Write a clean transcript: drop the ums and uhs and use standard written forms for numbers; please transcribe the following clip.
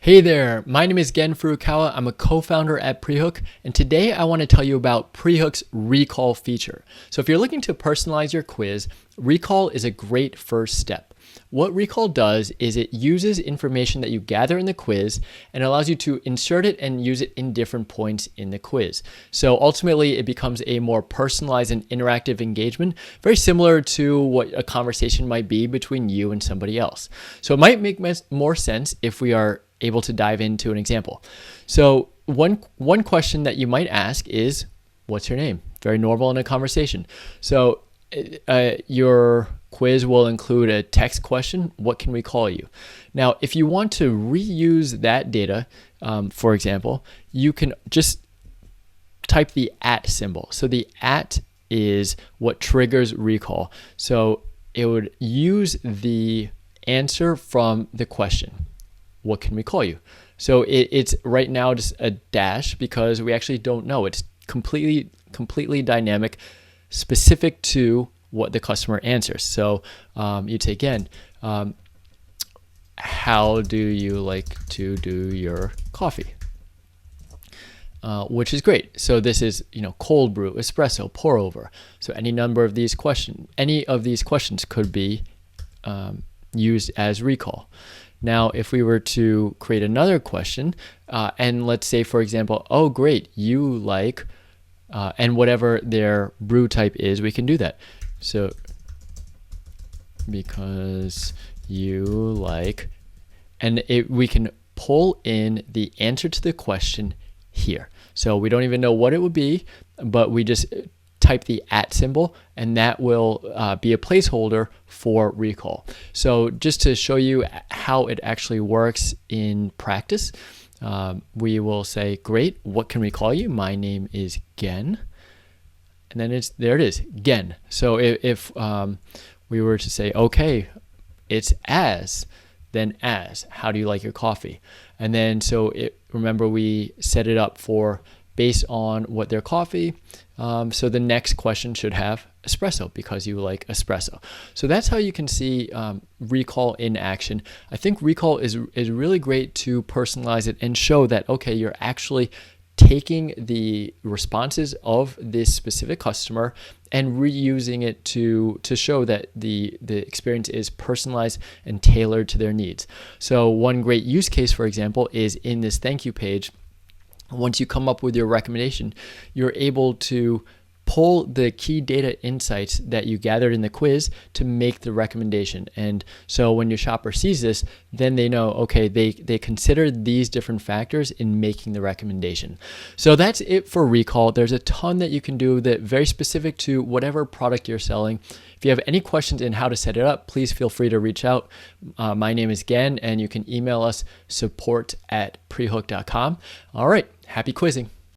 Hey there, my name is Gen Furukawa. I'm a co-founder at Prehook, and today I want to tell you about Prehook's recall feature. So if you're looking to personalize your quiz, recall is a great first step. What recall does is it uses information that you gather in the quiz and allows you to insert it and use it in different points in the quiz. So ultimately, it becomes a more personalized and interactive engagement, very similar to what a conversation might be between you and somebody else. So it might make more sense if we are able to dive into an example. So one question that you might ask is, what's your name? Very normal in a conversation. So your quiz will include a text question. What can we call you? Now, if you want to reuse that data, for example, you can just type the @ symbol. So the @ is what triggers recall. So it would use the answer from the question. What can we call you? So it's right now just a dash because we actually don't know. It's completely dynamic, specific to what the customer answers. So you say again, how do you like to do your coffee? Which is great. So this is, cold brew, espresso, pour over. So any of these questions could be used as recall. Now, if we were to create another question, and let's say, for example, oh, great, you like, and whatever their brew type is, we can do that. So, because you like, and we can pull in the answer to the question here. So we don't even know what it would be, but we just type the @ symbol, and that will be a placeholder for recall. So just to show you how it actually works in practice, we will say, great, what can we call you? My name is Gen. And then there it is, Gen. So if we were to say, okay, it's then as, how do you like your coffee? And then remember we set it up for based on what their coffee. So the next question should have espresso because you like espresso. So that's how you can see recall in action. I think recall is really great to personalize it and show that, okay, you're actually taking the responses of this specific customer and reusing it to show that the experience is personalized and tailored to their needs. So one great use case, for example, is in this thank you page. Once you come up with your recommendation, you're able to pull the key data insights that you gathered in the quiz to make the recommendation. And so when your shopper sees this, then they know, okay, they considered these different factors in making the recommendation. So that's it for recall. There's a ton that you can do that very specific to whatever product you're selling. If you have any questions in how to set it up, please feel free to reach out. My name is Gen, and you can email us support@prehook.com. All right, happy quizzing.